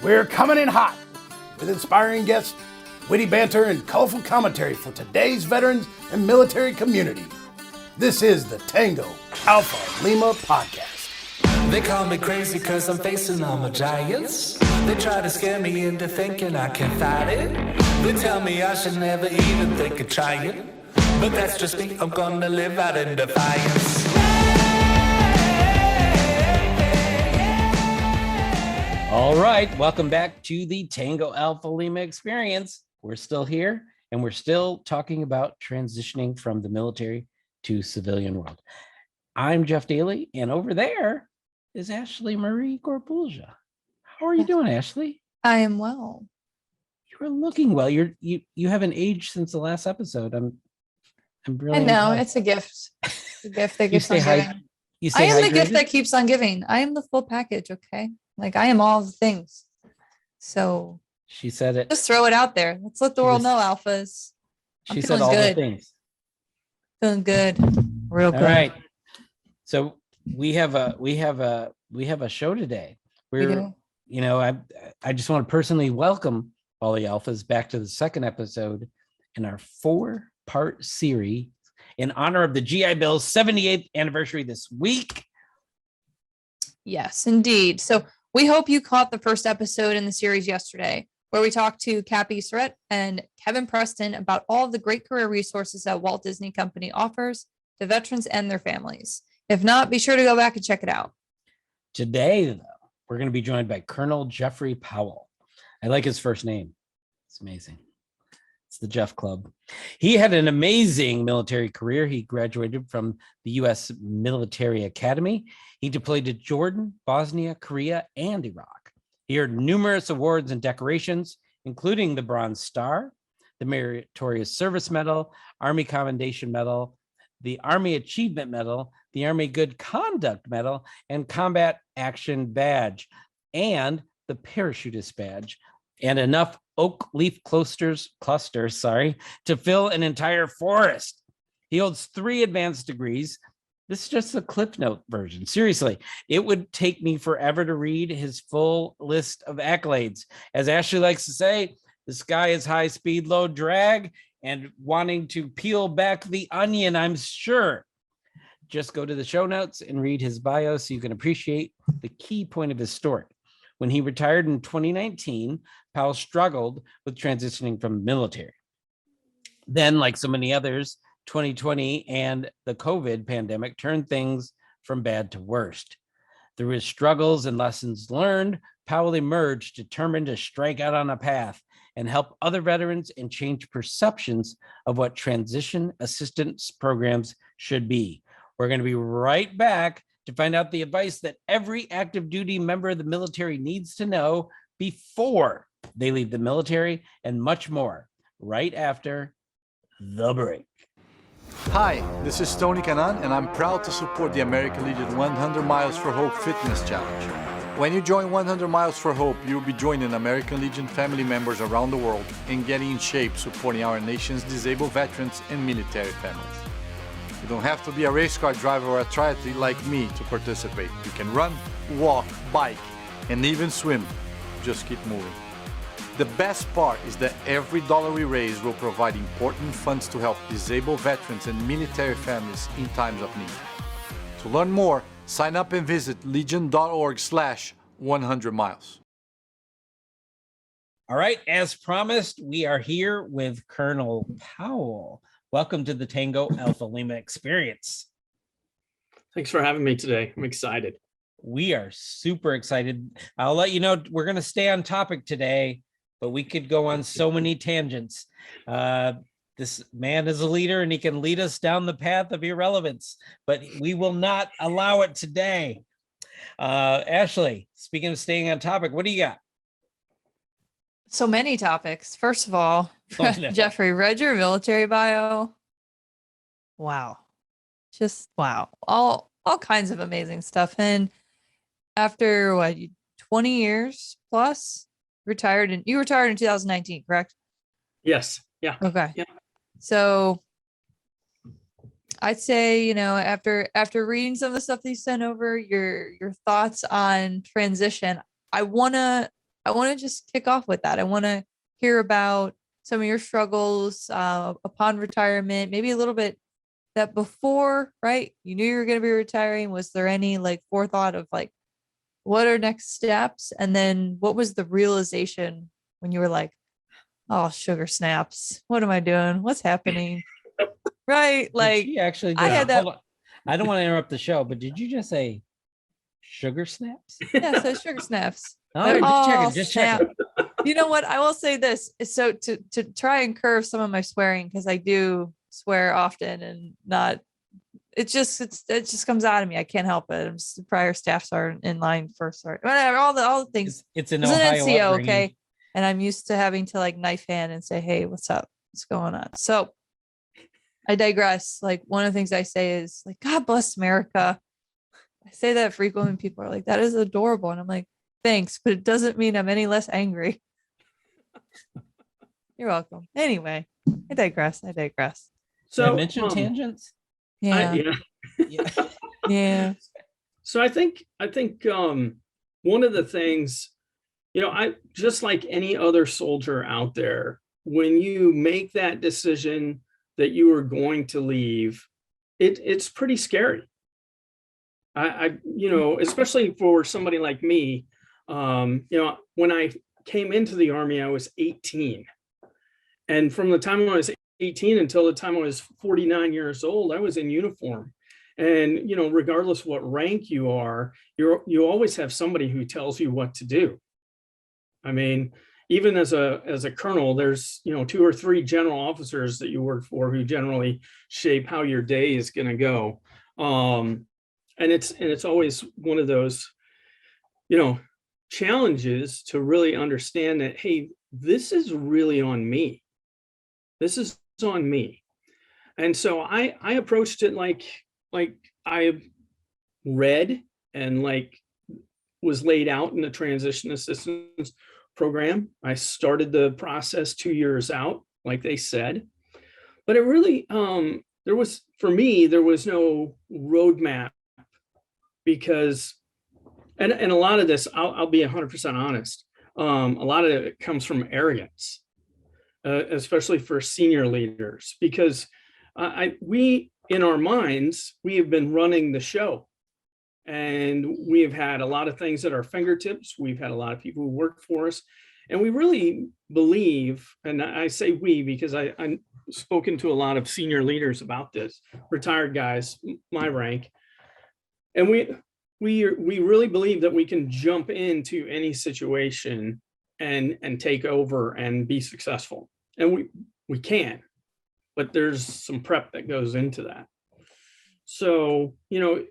We're coming in hot with inspiring guests, witty banter, and colorful commentary for today's veterans and military community. This is the Tango Alpha Lima podcast. They call me crazy cause I'm facing all my giants. They try to scare me into thinking I can fight it. They tell me I should never even think of trying. But that's just me, I'm gonna live out in defiance. All right, welcome back to the Tango Alpha Lima experience. We're still here and we're still talking about transitioning from the military to civilian world. I'm Jeff Daly, and over there is Ashley Marie Gorbulja. How are you doing, Ashley? I am well. You are looking well. You haven't aged since the last episode. I'm really. I know impressed. it's a gift. It's a gift that You keeps stay on giving. You I stay am the gift hydrated? that keeps on giving. I am the full package. Okay, like I am all the things. So She said it. just throw it out there. Let's let the She world just- know, alphas. I'm She said feeling all the good. things. Feeling good, real All good. right. So we have a show today. We do. I just want to personally welcome all the alphas back to the second episode in our 4-part series in honor of the GI Bill's 78th anniversary this week. Yes, indeed. So we hope you caught the first episode in the series yesterday, where we talked to Cappy Surratt and Kevin Preston about all of the great career resources that Walt Disney Company offers to veterans and their families. If not, be sure to go back and check it out. Today, though, we're going to be joined by Colonel Jeffrey Powell. I like his first name. It's amazing. It's the Jeff Club. He had an amazing military career. He graduated from the U.S. Military Academy. He deployed to Jordan, Bosnia, Korea, and Iraq. He earned numerous awards and decorations, including the Bronze Star, the Meritorious Service Medal, Army Commendation Medal, the Army Achievement Medal, the Army Good Conduct Medal, and Combat Action Badge, and the Parachutist Badge, and enough oak leaf clusters, to fill an entire forest. He holds 3 advanced degrees. This is just the Cliff Note version. Seriously, it would take me forever to read his full list of accolades. As Ashley likes to say, the sky is high speed, low drag, and wanting to peel back the onion, I'm sure. Just go to the show notes and read his bio so you can appreciate the key point of his story. When he retired in 2019, Powell struggled with transitioning from the military. Then, like so many others, 2020 and the COVID pandemic turned things from bad to worst. Through his struggles and lessons learned, Powell emerged determined to strike out on a path and help other veterans and change perceptions of what transition assistance programs should be. We're going to be right back to find out the advice that every active duty member of the military needs to know before they leave the military, and much more right after the break. Hi, this is Tony Canan, and I'm proud to support the American Legion 100 Miles for Hope Fitness Challenge. When you join 100 Miles for Hope, you'll be joining American Legion family members around the world and getting in shape supporting our nation's disabled veterans and military families. You don't have to be a race car driver or a triathlete like me to participate. You can run, walk, bike, and even swim. Just keep moving. The best part is that every dollar we raise will provide important funds to help disabled veterans and military families in times of need. To learn more, sign up and visit legion.org/100miles. All right, as promised, we are here with Colonel Powell. Welcome to the Tango Alpha Lima experience. Thanks for having me today. I'm excited. We are super excited. I'll let you know we're going to stay on topic today, but we could go on so many tangents. This man is a leader and he can lead us down the path of irrelevance, but we will not allow it today. Ashley, speaking of staying on topic, what do you got? So many topics. First of all, Oh, no. Jeffrey, read your military bio. Wow. Just wow. All kinds of amazing stuff. And after 20 years plus, you retired in 2019, correct? Yes. Yeah. Okay. Yeah. So I'd say, after reading some of the stuff that you sent over, your thoughts on transition, I wanna I want to just kick off with that. I want to hear about some of your struggles upon retirement, maybe a little bit that before, right? You knew you were going to be retiring. Was there any like forethought of like, what are next steps? And then what was the realization when you were like, oh, sugar snaps. What am I doing? What's happening? Right. Like she actually I had that. hold on. I don't want to interrupt the show, but did you just say sugar snaps? Yeah, so sugar snaps. All right, Oh, just snap. checking. You know what? I will say this. So to try and curb some of my swearing, because I do swear often and not it just comes out of me. I can't help it. I'm just, prior staffs are in line for sorry. Whatever, all the things. It's an It's an Ohio NCO, upbringing. okay. And I'm used to having to like knife hand and say, hey, what's up? What's going on? So I digress. Like one of the things I say is like, God bless America. I say that frequently and people are like, that is adorable. And I'm like, thanks, but it doesn't mean I'm any less angry. You're welcome. Anyway, I digress. So So mention tangents. Yeah. Yeah. Yeah. So I think one of the things, I just like any other soldier out there, when you make that decision that you are going to leave, it's pretty scary. Especially for somebody like me, when I came into the Army, I was 18. And from the time I was 18 until the time I was 49 years old, I was in uniform. And, regardless of what rank you are, you always have somebody who tells you what to do. I mean, even as a colonel, there's, 2 or 3 general officers that you work for who generally shape how your day is going to go. And it's always one of those, challenges to really understand that, hey, this is really on me. This is on me. And so I approached it like I read and like was laid out in the transition assistance program. I started the process 2 years out, like they said, but it really, there was no roadmap because, and a lot of this, I'll be 100% honest. A lot of it comes from arrogance, especially for senior leaders, because we in our minds, we have been running the show. And we have had a lot of things at our fingertips. We've had a lot of people who work for us. And we really believe, and I say we because I've spoken to a lot of senior leaders about this, retired guys, my rank. And we really believe that we can jump into any situation and take over and be successful. And we can, but there's some prep that goes into that. So,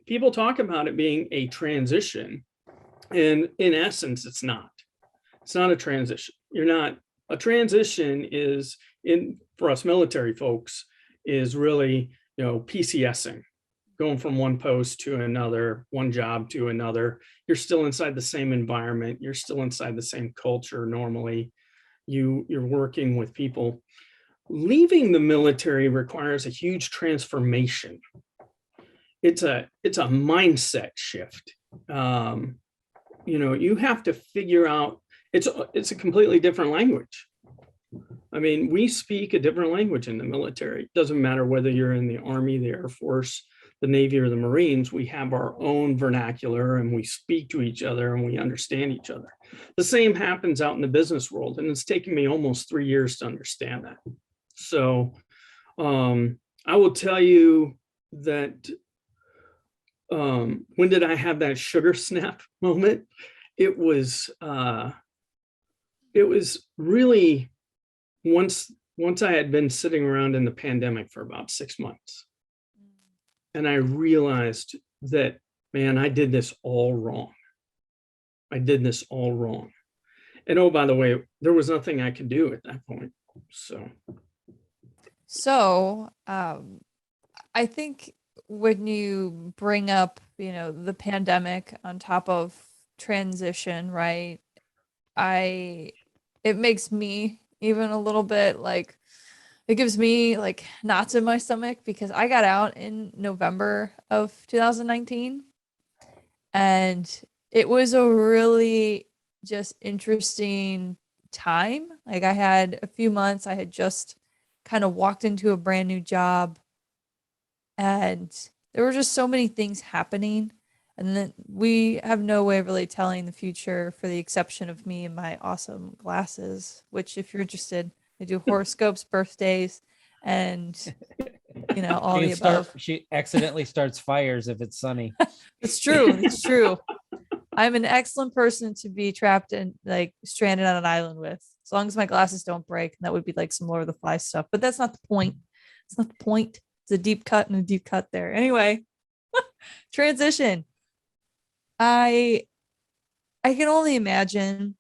people talk about it being a transition, and in essence, it's not a transition. A transition is for us military folks is really, PCSing, going from one post to another, one job to another. You're still inside the same environment. You're still inside the same culture. Normally you're working with people. Leaving the military requires a huge transformation. It's a mindset shift. You have to figure out, it's a completely different language. I mean, we speak a different language in the military. It doesn't matter whether you're in the Army, the Air Force, the Navy, or the Marines. We have our own vernacular and we speak to each other and we understand each other. The same happens out in the business world, and it's taken me almost 3 years to understand that. So I will tell you that when did I have that sugar snap moment? It was really once I had been sitting around in the pandemic for about 6 months. And I realized that, man, I did this all wrong. And oh, by the way, there was nothing I could do at that point. So I think when you bring up, the pandemic on top of transition, right? It makes me even a little bit like, it gives me like knots in my stomach because I got out in November of 2019 and it was a really just interesting time. Like I had a few months, I had just kind of walked into a brand new job, and there were just so many things happening. And then we have no way of really telling the future for the exception of me and my awesome glasses, which if you're interested, I do horoscopes, birthdays, and all the above. She accidentally starts fires if it's sunny. It's true. It's true. I'm an excellent person to be trapped and like stranded on an island with, as long as my glasses don't break. And that would be like some Lord of the Flies stuff. But that's not the point. It's not the point. It's a deep cut and a deep cut there. Anyway, transition. I can only imagine.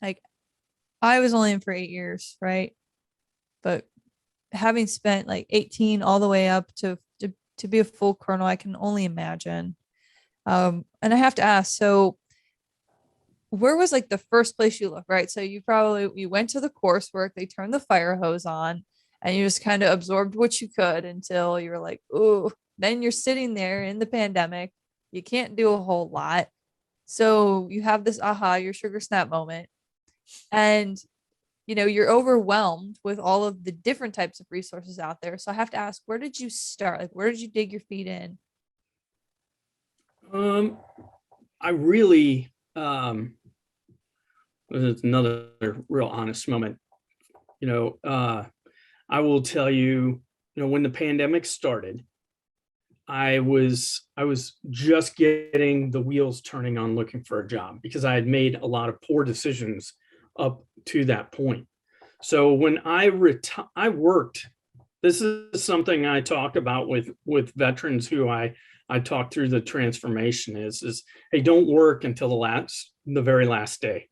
Like, I was only in for 8 years, right? But having spent like 18 all the way up to be a full colonel, I can only imagine. And I have to ask, so where was like the first place you looked, right? So you went to the coursework, they turned the fire hose on, and you just kind of absorbed what you could until you were like, ooh, then you're sitting there in the pandemic. You can't do a whole lot. So you have this your sugar snap moment. And you're overwhelmed with all of the different types of resources out there. So I have to ask, where did you start? Like, where did you dig your feet in? I really, it's another real honest moment. I will tell you, when the pandemic started, I was just getting the wheels turning on looking for a job because I had made a lot of poor decisions up to that point. So when I worked, this is something I talk about with veterans who I talk through the transformation is, hey, don't work until the very last day,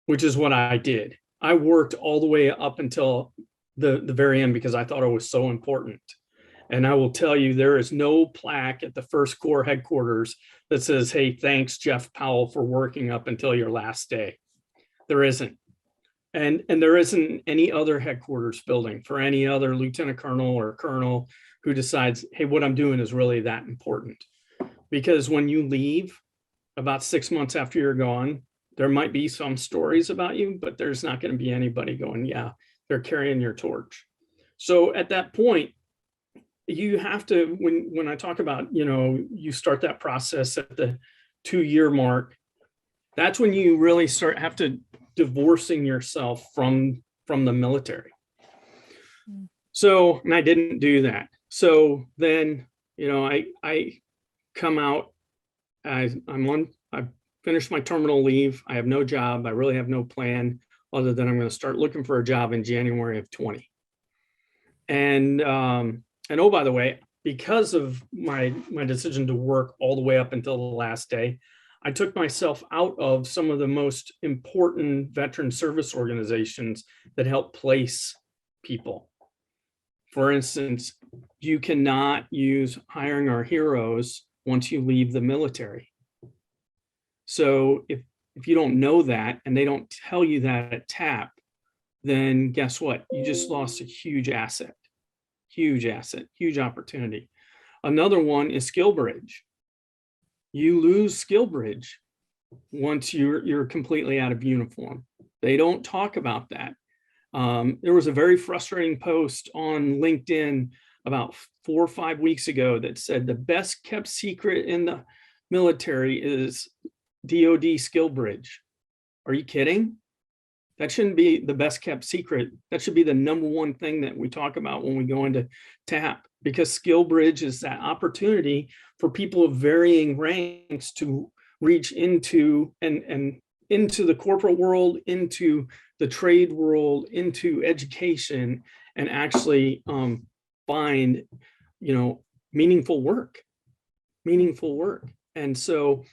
which is what I did. I worked all the way up until the very end because I thought it was so important. And I will tell you, there is no plaque at the First Corps headquarters that says, hey, thanks, Jeff Powell, for working up until your last day. There isn't. And there isn't any other headquarters building for any other lieutenant colonel or colonel who decides, hey, what I'm doing is really that important. Because when you leave about 6 months after you're gone, there might be some stories about you, but there's not going to be anybody going, yeah, they're carrying your torch. So at that point, you have to, when I talk about, you start that process at the 2-year mark, that's when you really have to divorcing yourself from the military. So, and I didn't do that. So then, I come out, I finished my terminal leave. I have no job. I really have no plan other than I'm going to start looking for a job in January of 20. And oh, by the way, because of my decision to work all the way up until the last day, I took myself out of some of the most important veteran service organizations that help place people. For instance, you cannot use hiring our heroes once you leave the military. So if you don't know that and they don't tell you that at TAP, then guess what? You just lost a huge asset, huge opportunity. Another one is SkillBridge. You lose SkillBridge once you're completely out of uniform. They don't talk about that. There was a very frustrating post on LinkedIn about 4 or 5 weeks ago that said the best kept secret in the military is DoD SkillBridge. Are you kidding? That shouldn't be the best kept secret. That should be the number one thing that we talk about when we go into TAP, because SkillBridge is that opportunity for people of varying ranks to reach into and into the corporate world, into the trade world, into education, and actually find, meaningful work. And so,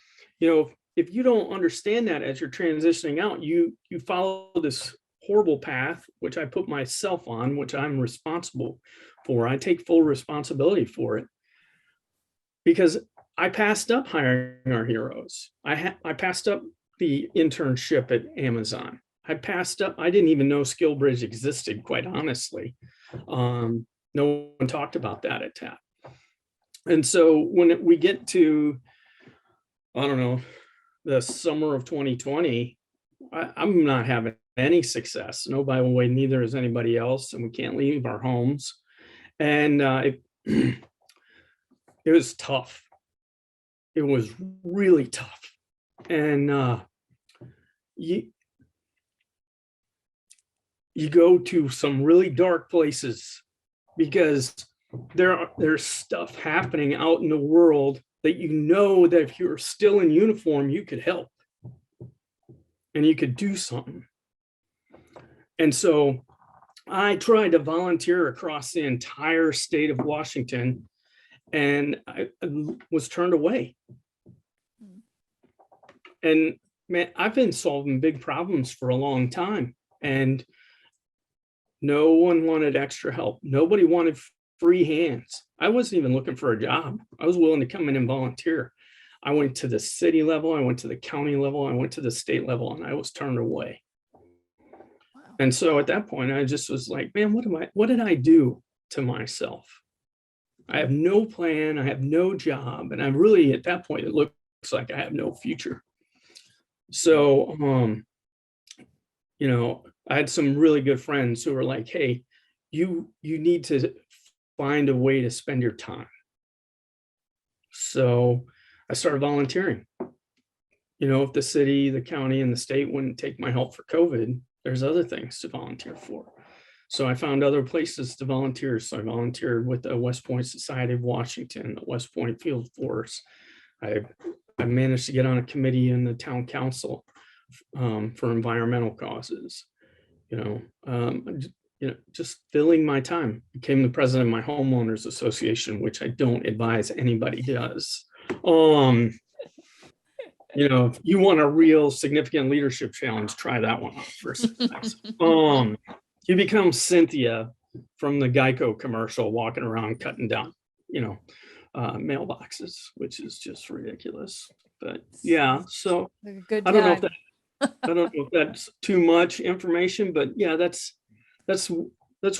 if you don't understand that as you're transitioning out, you follow this horrible path, which I put myself on, which I'm responsible for. I take full responsibility for it because I passed up hiring our heroes. I passed up the internship at Amazon. I didn't even know SkillBridge existed, quite honestly. No one talked about that at TAP. And so when we get to, I don't know, the summer of 2020, I'm not having any success. No, by the way, neither is anybody else, and we can't leave our homes. And it was tough. It was really tough. And you go to some really dark places because there's stuff happening out in the world that you know that if you're still in uniform, you could help and you could do something. And so I tried to volunteer across the entire state of Washington, and I was turned away. And man, I've been solving big problems for a long time, and no one wanted extra help. Nobody wanted free hands. I wasn't even looking for a job. I was willing to come in and volunteer. I went to the city level, I went to the county level, I went to the state level, and I was turned away. Wow. And so at that point, I just was like, man, what did I do to myself? I have no plan, I have no job, and I really, at that point, it looks like I have no future. So, you know, I had some really good friends who were like, hey, you need to find a way to spend your time. So I started volunteering. You know, if the city, the county, and the state wouldn't take my help for COVID, there's other things to volunteer for. So I found other places to volunteer. So I volunteered with the West Point Society of Washington, the West Point Field Force. I managed to get on a committee in the town council for environmental causes. You know, just filling my time. Became the president of my homeowners association, which I don't advise anybody does. You know, if you want a real significant leadership challenge, try that one out first. You become Cynthia from the Geico commercial, walking around cutting down, you know, mailboxes, which is just ridiculous. But yeah, so Good I don't know if that's too much information, but yeah, that's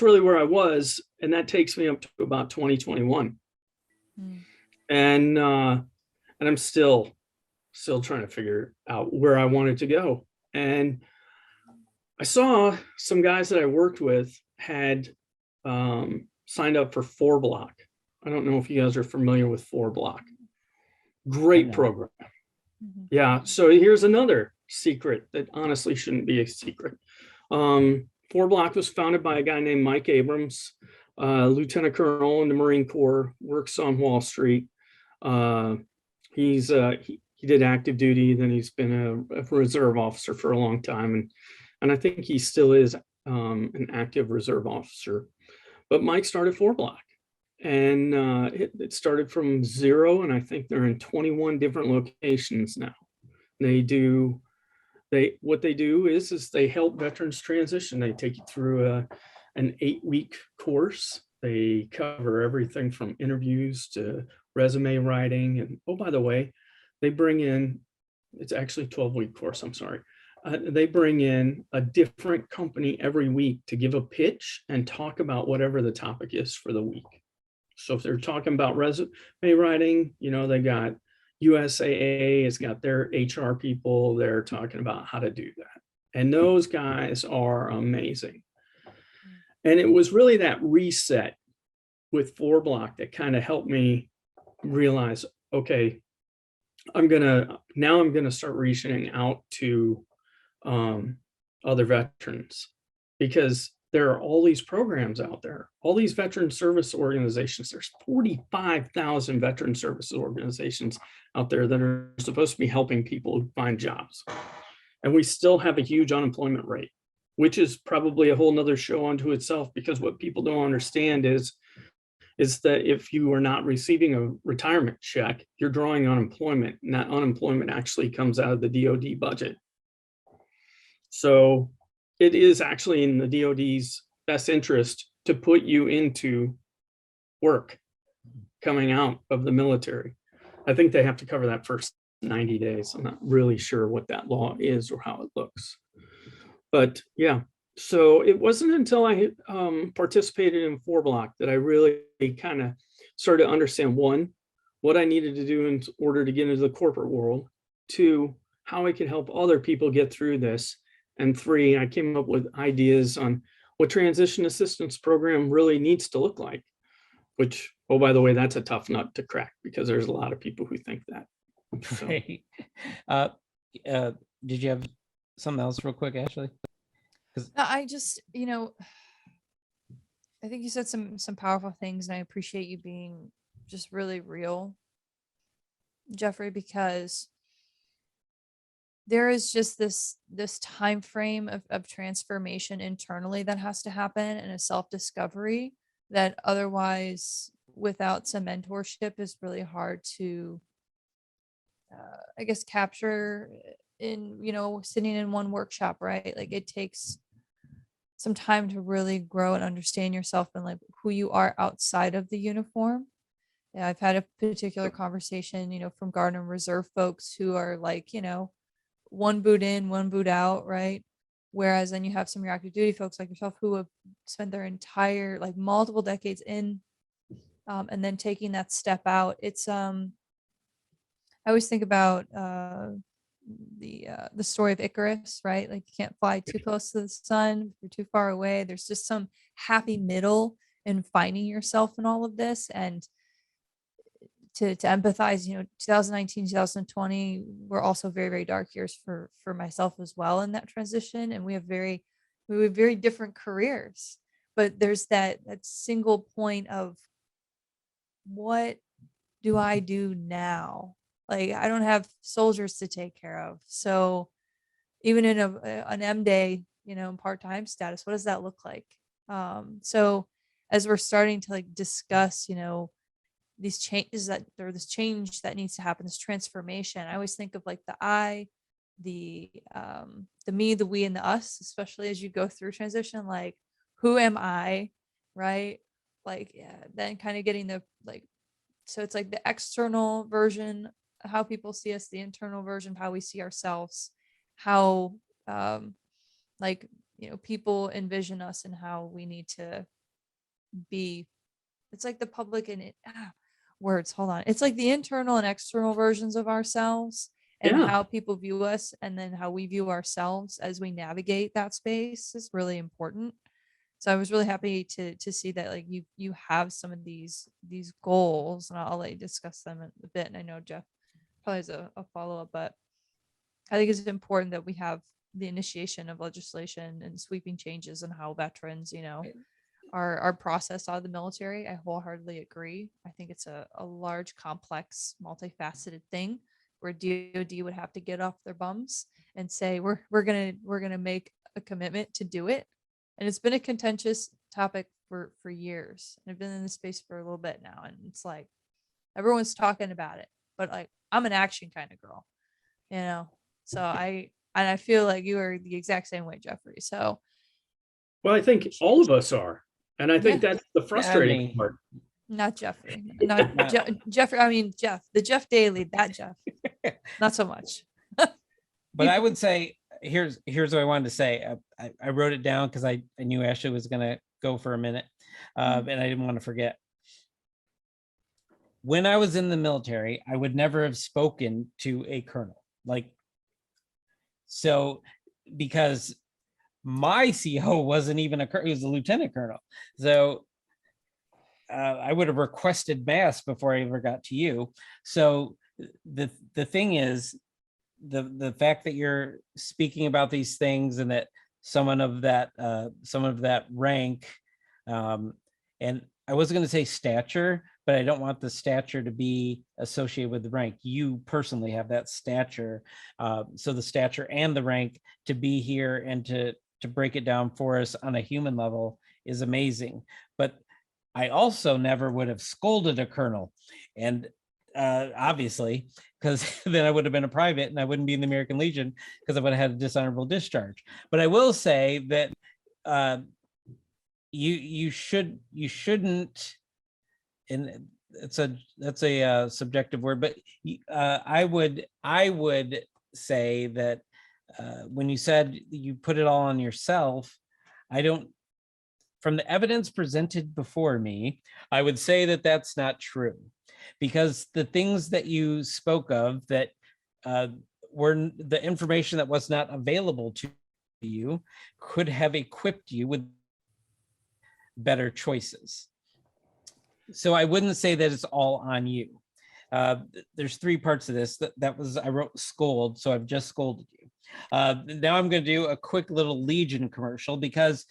really where I was, and that takes me up to about 2021. And I'm still trying to figure out where I wanted to go. And I saw some guys that I worked with had signed up for 4Block. I don't know if you guys are familiar with 4Block. Great program. Yeah, so here's another secret that honestly shouldn't be a secret. 4Block was founded by a guy named Mike Abrams, Lieutenant Colonel in the Marine Corps, works on Wall Street. He did active duty, then he's been a reserve officer for a long time, and I think he still is an active reserve officer. But Mike started 4Block, and it started from zero, and I think they're in 21 different locations now. What they do is they help veterans transition. They take you through an 8-week course. They cover everything from interviews to resume writing. And oh, by the way, they bring in, it's actually a 12-week course, I'm sorry. They bring in a different company every week to give a pitch and talk about whatever the topic is for the week. So if they're talking about resume writing, you know, they got USAA has got their HR people. They're talking about how to do that. And those guys are amazing. And it was really that reset with 4Block that kind of helped me realize, okay, I'm gonna start reaching out to other veterans, because there are all these programs out there, all these veteran service organizations. There's 45,000 veteran services organizations out there that are supposed to be helping people find jobs. And we still have a huge unemployment rate, which is probably a whole nother show unto itself, because what people don't understand is that if you are not receiving a retirement check, you're drawing unemployment, and that unemployment actually comes out of the DoD budget. So it is actually in the DoD's best interest to put you into work coming out of the military. I think they have to cover that first 90 days. I'm not really sure what that law is or how it looks. But yeah, so it wasn't until I participated in 4Block that I really kind of started to understand, one, what I needed to do in order to get into the corporate world, two, how I could help other people get through this. And 3, I came up with ideas on what transition assistance program really needs to look like, which, oh, by the way, that's a tough nut to crack because there's a lot of people who think that. So. Right. Did you have something else real quick, Ashley? I just, I think you said some powerful things, and I appreciate you being just really real, Jeffrey, because there is just this time frame of transformation internally that has to happen, and a self-discovery that otherwise, without some mentorship, is really hard to I guess capture in, sitting in one workshop, right? Like, it takes some time to really grow and understand yourself and like who you are outside of the uniform. Yeah, I've had a particular conversation, from Guard and Reserve folks who are like, one boot in, one boot out, right? Whereas then you have some of your active duty folks like yourself who have spent their entire, like, multiple decades in, and then taking that step out. It's I always think about the story of Icarus, right? Like, you can't fly too close to the sun, if you're too far away. There's just some happy middle in finding yourself in all of this. And to empathize, 2019, 2020 were also very, very dark years for myself as well in that transition. And we have very different careers, but there's that single point of, what do I do now? Like, I don't have soldiers to take care of. So even in an M day, part-time status, what does that look like? So as we're starting to like discuss, these changes this change that needs to happen, this transformation, I always think of like the I, the me, the we, and the us, especially as you go through transition. Like, who am I, right? Like, yeah, then kind of getting the, like, so it's like the external version, how people see us, the internal version, how we see ourselves, how people envision us and how we need to be. It's like the public and words, hold on. It's like the internal and external versions of ourselves, and how people view us, and then how we view ourselves as we navigate that space is really important. So I was really happy to see that, like, you have some of these goals, and I'll let you discuss them a bit. And I know Jeff probably has a follow-up, but I think it's important that we have the initiation of legislation and sweeping changes in how veterans, are processed out of the military. I wholeheartedly agree. I think it's a large, complex, multifaceted thing where DoD would have to get off their bums and say, we're gonna make a commitment to do it. And it's been a contentious topic for years. I've been in this space for a little bit now, and it's like everyone's talking about it, but like, I'm an action kind of girl, So I feel like you are the exact same way, Jeffrey. So, well, I think all of us are, and I think that's the frustrating part. Not Jeffrey, not Jeffrey. I mean Jeff, the Jeff Daly, that Jeff, not so much. But I would say, here's what I wanted to say. I wrote it down because I knew Ashley was going to go for a minute, and I didn't want to forget. When I was in the military, I would never have spoken to a colonel, because my CO wasn't even a colonel; he was a lieutenant colonel. So I would have requested mass before I ever got to you. So the thing is, the fact that you're speaking about these things, and that someone of that rank, and I wasn't going to say stature, but I don't want the stature to be associated with the rank. You personally have that stature, so the stature and the rank to be here and to break it down for us on a human level is amazing. But I also never would have scolded a colonel, and obviously, because then I would have been a private and I wouldn't be in the American Legion, because I would have had a dishonorable discharge. But I will say that you shouldn't, and that's a subjective word, but I would say that when you said you put it all on yourself, from the evidence presented before me, I would say that that's not true, because the things that you spoke of, that were the information that was not available to you could have equipped you with better choices. So I wouldn't say that it's all on you. There's three parts of this. That was, I wrote scold, so I've just scolded you. Now I'm going to do a quick little Legion commercial, because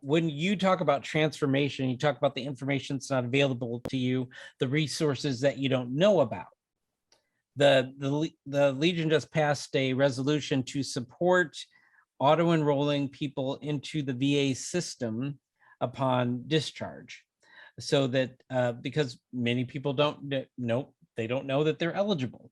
when you talk about transformation, you talk about the information that's not available to you, the resources that you don't know about. The Legion just passed a resolution to support auto-enrolling people into the VA system upon discharge, so that because many people don't know, they don't know that they're eligible.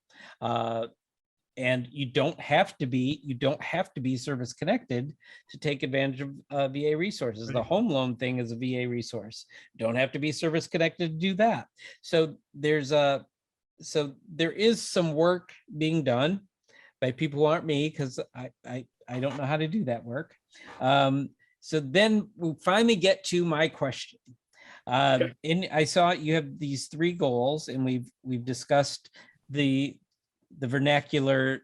And you don't have to be service connected to take advantage of VA resources. The home loan thing is a VA resource. Don't have to be service connected to do that. So there is some work being done by people who aren't me, because I don't know how to do that work. So then we finally get to my question. I saw you have these three goals, and we've discussed the vernacular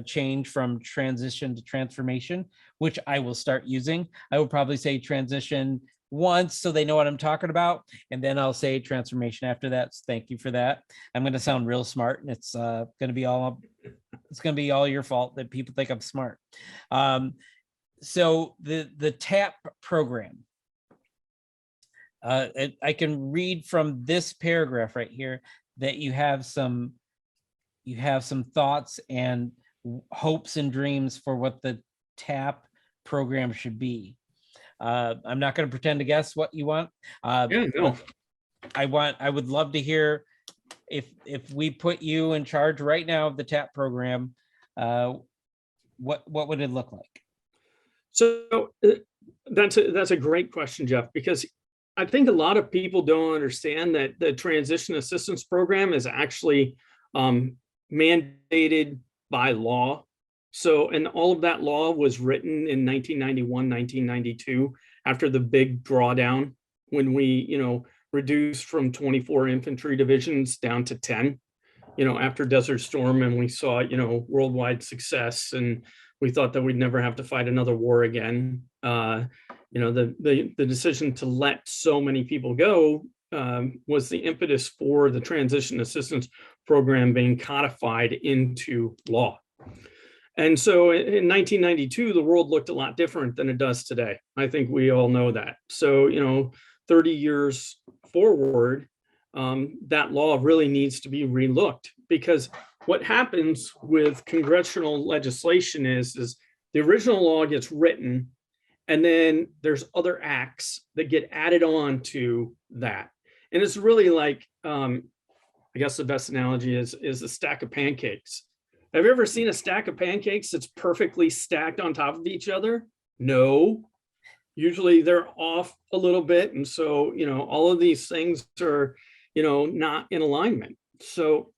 change from transition to transformation, which I will start using. I will probably say transition once so they know what I'm talking about, and then I'll say transformation after that. So thank you for that. I'm going to sound real smart, and it's going to be all your fault that people think I'm smart. So the TAP program, I can read from this paragraph right here that you have some thoughts and hopes and dreams for what the TAP program should be. I'm not going to pretend to guess what you want. Yeah, no. I would love to hear if we put you in charge right now of the TAP program, what would it look like? So that's a great question, Jeff, because I think a lot of people don't understand that the transition assistance program is actually mandated by law. So, and all of that law was written in 1991, 1992, after the big drawdown, when we, reduced from 24 infantry divisions down to 10, after Desert Storm, and we saw, worldwide success, and we thought that we'd never have to fight another war again. The decision to let so many people go was the impetus for the transition assistance program being codified into law. And so in 1992, the world looked a lot different than it does today. I think we all know that. So, 30 years forward, that law really needs to be relooked, because what happens with congressional legislation is the original law gets written, and then there's other acts that get added on to that. And it's really like, I guess the best analogy is a stack of pancakes. Have you ever seen a stack of pancakes that's perfectly stacked on top of each other? No. Usually they're off a little bit. And so, all of these things are, not in alignment. So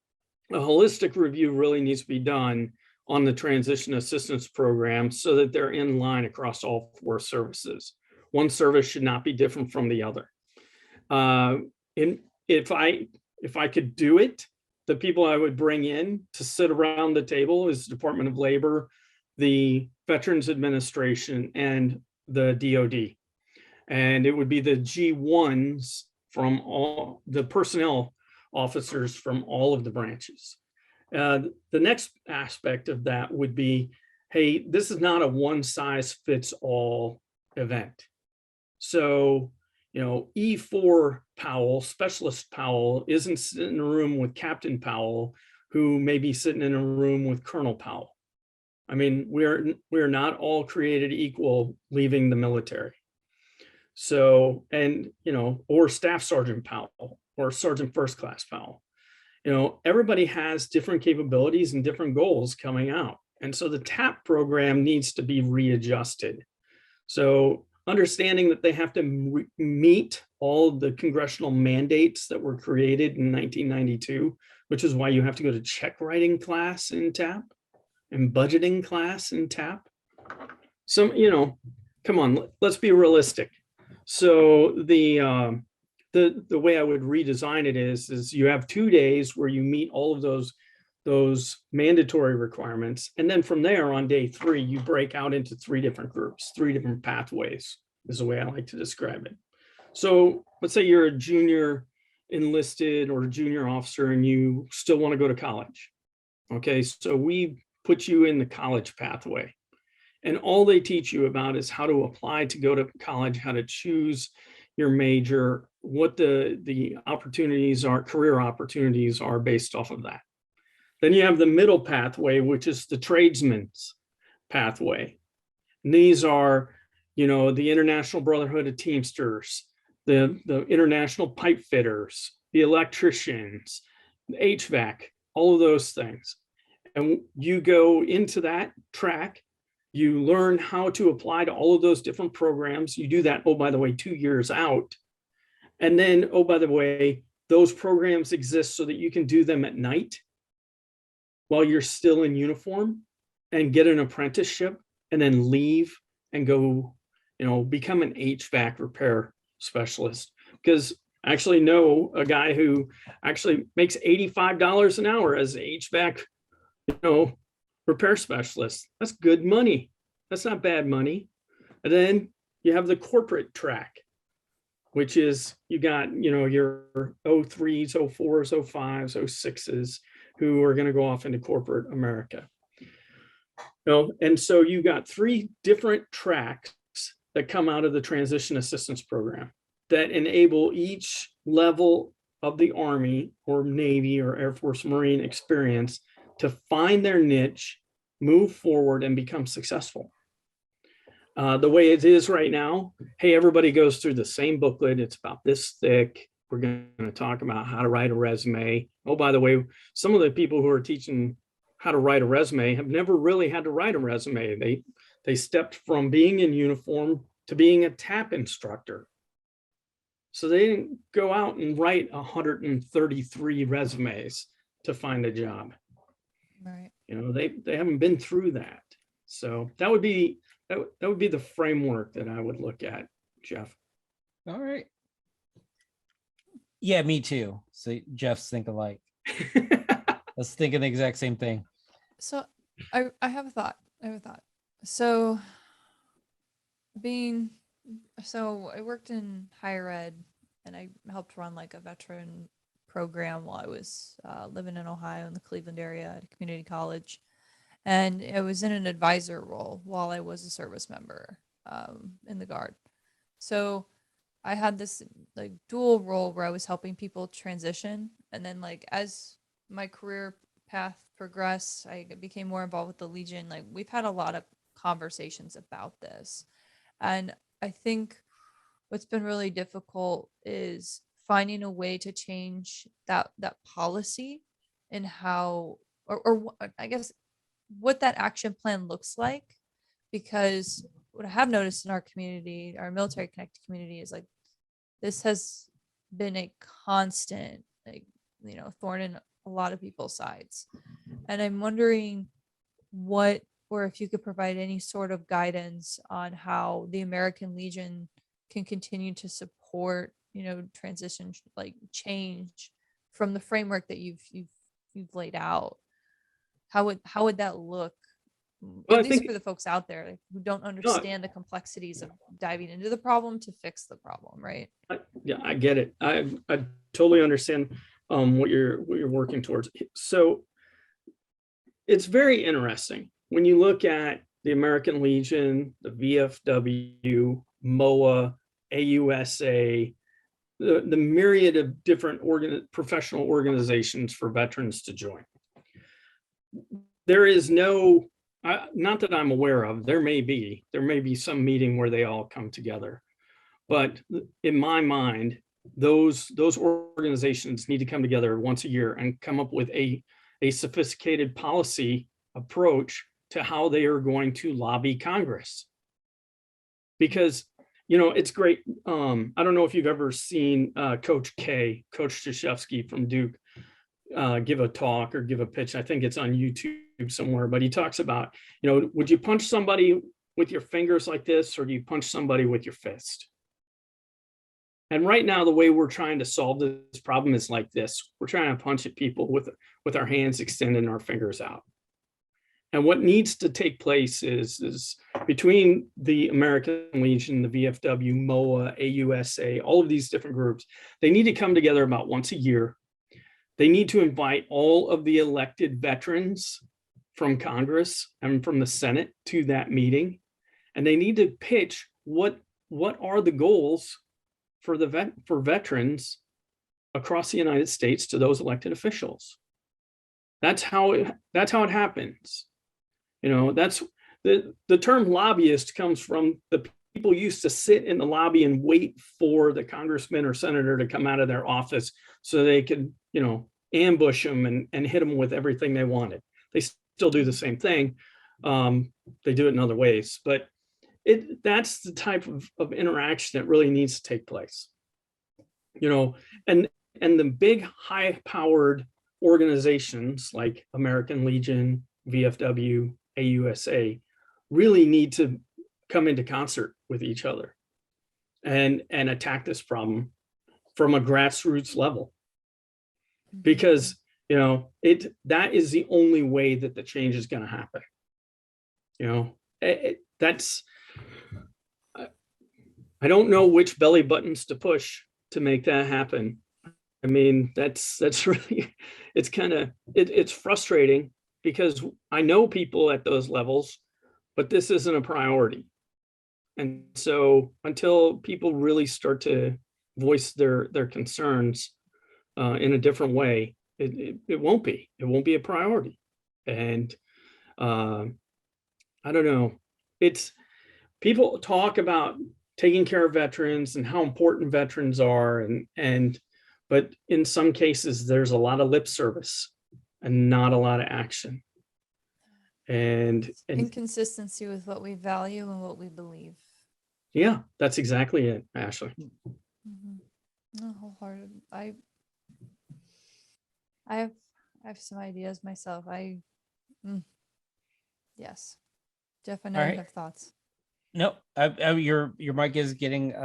a holistic review really needs to be done on the transition assistance program so that they're in line across all four services. One service should not be different from the other. And if I could do it, the people I would bring in to sit around the table is the Department of Labor, the Veterans Administration, and the DoD. And it would be the G1s from all the personnel officers from all of the branches. The next aspect of that would be, hey, this is not a one-size-fits-all event. So, E4 Powell, Specialist Powell, isn't sitting in a room with Captain Powell, who may be sitting in a room with Colonel Powell. I mean, we're not all created equal leaving the military. So, and, or Staff Sergeant Powell or Sergeant First Class Powell. Everybody has different capabilities and different goals coming out. And so the TAP program needs to be readjusted. So understanding that they have to meet all the congressional mandates that were created in 1992, which is why you have to go to check writing class in TAP and budgeting class in TAP. So, come on, let's be realistic. So the way I would redesign it is you have 2 days where you meet all of those those mandatory requirements. And then from there on day 3, you break out into 3 different groups, 3 different pathways is the way I like to describe it. So let's say you're a junior enlisted or a junior officer and you still want to go to college. Okay, so we put you in the college pathway. And all they teach you about is how to apply to go to college, how to choose your major, what the opportunities are, career opportunities are based off of that. Then you have the middle pathway, which is the tradesman's pathway. And these are, the International Brotherhood of Teamsters, the International Pipe Fitters, the electricians, the HVAC, all of those things. And you go into that track, you learn how to apply to all of those different programs. You do that, oh, by the way, 2 years out. And then, oh, by the way, those programs exist so that you can do them at night while you're still in uniform and get an apprenticeship and then leave and go, become an HVAC repair specialist. Because I actually know a guy who actually makes $85 an hour as an HVAC, repair specialist. That's good money. That's not bad money. And then you have the corporate track, which is you got, your 03s, 04s, 05s, 06s who are going to go off into corporate America. And so you got 3 different tracks that come out of the transition assistance program that enable each level of the Army or Navy or Air Force Marine experience to find their niche, move forward, and become successful. The way it is right now, hey, everybody goes through the same booklet. It's about this thick. We're going to talk about how to write a resume. Oh, by the way, some of the people who are teaching how to write a resume have never really had to write a resume. They stepped from being in uniform to being a TAP instructor. So they didn't go out and write 133 resumes to find a job. Right. They haven't been through that. So that would be the framework that I would look at, Jeff. All right. Yeah, me too. So Jeff's think alike. Let's think of the exact same thing. So I have a thought. So I worked in higher ed and I helped run like a veteran program while I was living in Ohio in the Cleveland area at a community college. And I was in an advisor role while I was a service member in the Guard. So I had this like dual role where I was helping people transition. And then like as my career path progressed, I became more involved with the Legion. Like we've had a lot of conversations about this. And I think what's been really difficult is finding a way to change that policy and how, or I guess what that action plan looks like. Because what I have noticed in our community, our military connected community, is like this has been a constant, like, thorn in a lot of people's sides. And I'm wondering or if you could provide any sort of guidance on how the American Legion can continue to support, transition, like change from the framework that you've laid out. How would that look? Well, At least for the folks out there who don't understand the complexities of diving into the problem to fix the problem, right? I get it. I totally understand what you're working towards. So it's very interesting when you look at the American Legion, the VFW, MOA, AUSA, the myriad of different professional organizations for veterans to join. There is no, not that I'm aware of, there may be some meeting where they all come together. But in my mind, those organizations need to come together once a year and come up with a sophisticated policy approach to how they are going to lobby Congress. Because, it's great. I don't know if you've ever seen Coach Krzyzewski from Duke give a talk or give a pitch. I think it's on YouTube somewhere, but he talks about, would you punch somebody with your fingers like this, or do you punch somebody with your fist? And right now, the way we're trying to solve this problem is like this. We're trying to punch at people with our hands extended and our fingers out. And what needs to take place is between the American Legion, the VFW, MOA, AUSA, all of these different groups, they need to come together about once a year. They need to invite all of the elected veterans from Congress and from the Senate to that meeting. And they need to pitch what are the goals for veterans across the United States to those elected officials. That's how it happens. That's the term lobbyist comes from the people used to sit in the lobby and wait for the congressman or senator to come out of their office so they could, ambush them and hit them with everything they wanted. They still do the same thing. They do it in other ways, but that's the type of interaction that really needs to take place. And the big high-powered organizations like American Legion, VFW, AUSA really need to come into concert with each other and attack this problem from a grassroots level, because that is the only way that the change is going to happen. I don't know which belly buttons to push to make that happen. I mean, that's really, it's frustrating because I know people at those levels, but this isn't a priority. And so until people really start to voice their concerns in a different way, it won't be a priority. And I don't know, people talk about taking care of veterans and how important veterans are, but in some cases there's a lot of lip service and not a lot of action. And inconsistency with what we value and what we believe. Yeah, that's exactly it, Ashley. No, wholehearted. I have some ideas myself. Yes. Jeff and I have thoughts. No, your mic is getting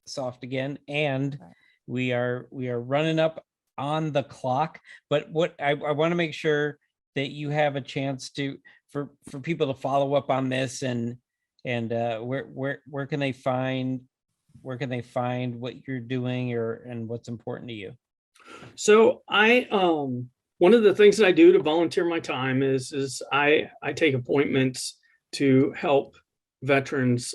soft again, and we are running up on the clock. But what I want to make sure that you have a chance to for people to follow up on this, and where can they find what you're doing and what's important to you? So one of the things that I do to volunteer my time is I take appointments to help veterans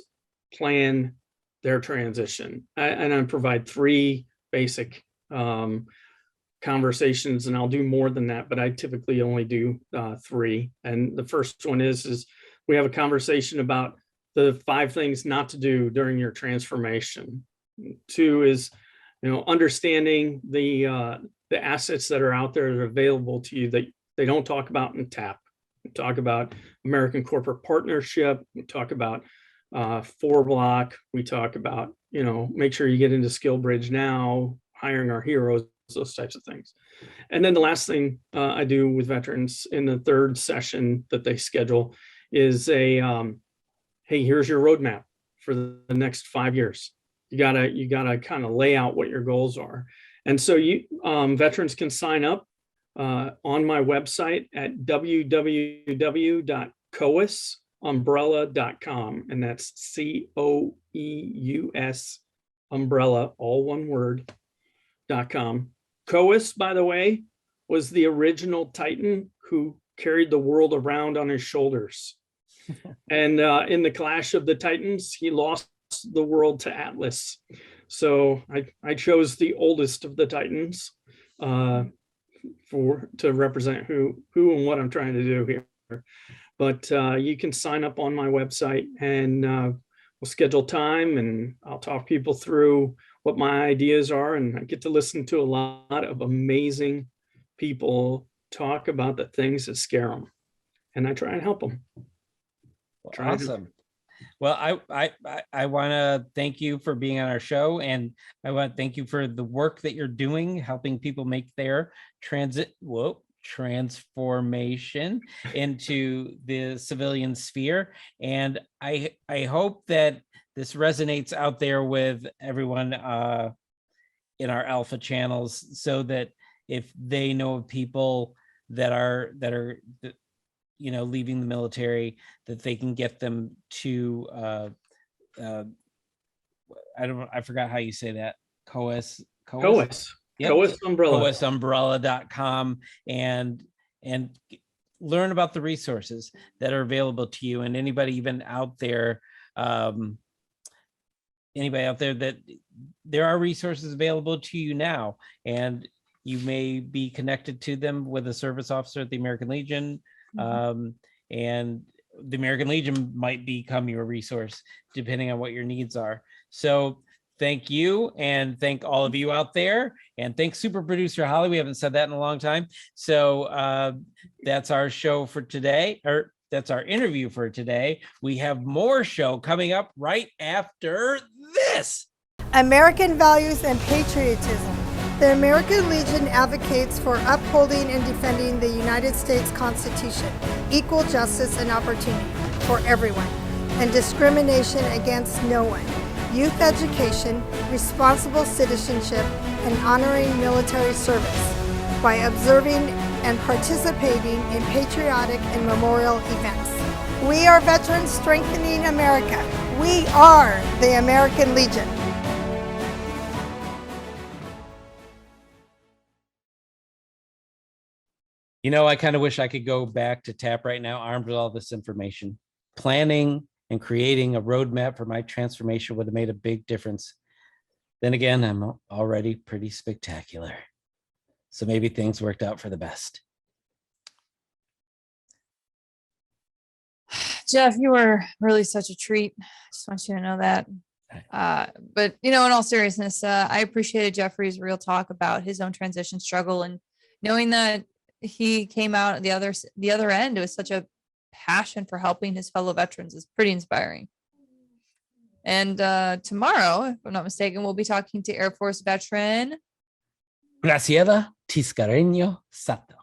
plan their transition, and I provide 3 basic conversations, and I'll do more than that, but I typically only do 3. And the first one is we have a conversation about the 5 things not to do during your transformation. 2 is understanding the assets that are out there that are available to you that they don't talk about in TAP. We talk about American Corporate Partnership. We talk about 4-block. We talk about, make sure you get into Skill Bridge now, hiring our heroes, those types of things. And then the last thing I do with veterans in the 3rd session that they schedule is hey, here's your roadmap for the next 5 years. You gotta kind of lay out what your goals are. And so veterans can sign up on my website at www.coeusumbrella.com, and that's COEUS umbrella, all one word, .com. Coeus, by the way, was the original Titan who carried the world around on his shoulders. And in the Clash of the Titans, he lost the world to Atlas. So I chose the oldest of the Titans to represent who and what I'm trying to do here. But you can sign up on my website, and we'll schedule time, and I'll talk people through what my ideas are. And I get to listen to a lot of amazing people talk about the things that scare them, and I try and help them. Awesome. Well, I want to thank you for being on our show, and I want to thank you for the work that you're doing, helping people make their transformation into the civilian sphere. And I hope that this resonates out there with everyone in our alpha channels, so that if they know of people that are leaving the military, that they can get them to I forgot how you say that. Coeus. Yep. Coeus Umbrella. Coeusumbrella.com and learn about the resources that are available to you, and anybody even out there, that there are resources available to you now, and you may be connected to them with a service officer at the American Legion. And the American Legion might become your resource depending on what your needs are. So thank you, and thank all of you out there, and thanks super producer Holly. We haven't said that in a long time. So that's our show for today, or that's our interview for today. We have more show coming up right after this. American values and patriotism. The American Legion advocates for upholding and defending the United States Constitution, equal justice and opportunity for everyone, and discrimination against no one, youth education, responsible citizenship, and honoring military service by observing and participating in patriotic and memorial events. We are veterans strengthening America. We are the American Legion. I kind of wish I could go back to TAP right now, armed with all this information. Planning and creating a roadmap for my transformation would have made a big difference. Then again, I'm already pretty spectacular. So maybe things worked out for the best. Jeff, you were really such a treat. I just want you to know that. But, in all seriousness, I appreciated Jeffrey's real talk about his own transition struggle, and knowing that he came out at the other end with such a passion for helping his fellow veterans is pretty inspiring. And tomorrow, if I'm not mistaken, we'll be talking to Air Force veteran Graciela Tiscareño Sato,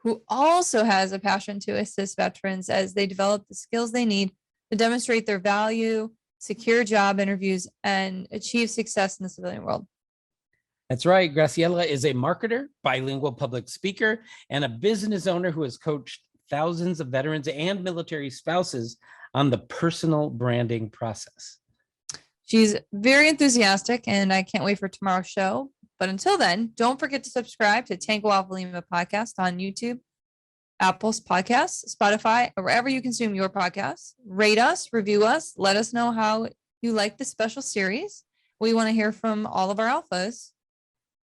who also has a passion to assist veterans as they develop the skills they need to demonstrate their value, secure job interviews, and achieve success in the civilian world. That's right. Graciela is a marketer, bilingual public speaker, and a business owner who has coached thousands of veterans and military spouses on the personal branding process. She's very enthusiastic, and I can't wait for tomorrow's show. But until then, don't forget to subscribe to Tango Alpha Lima podcast on YouTube, Apple's Podcasts, Spotify, or wherever you consume your podcasts. Rate us, review us, let us know how you like the special series. We want to hear from all of our alphas.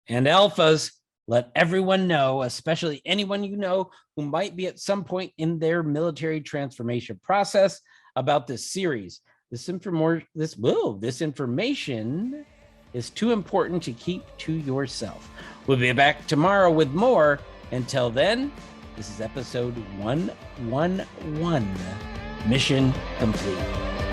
And alphas, let everyone know, especially anyone you know who might be at some point in their military transformation process, about this series. This information is too important to keep to yourself. We'll be back tomorrow with more. Until then, this is episode 111. Mission complete.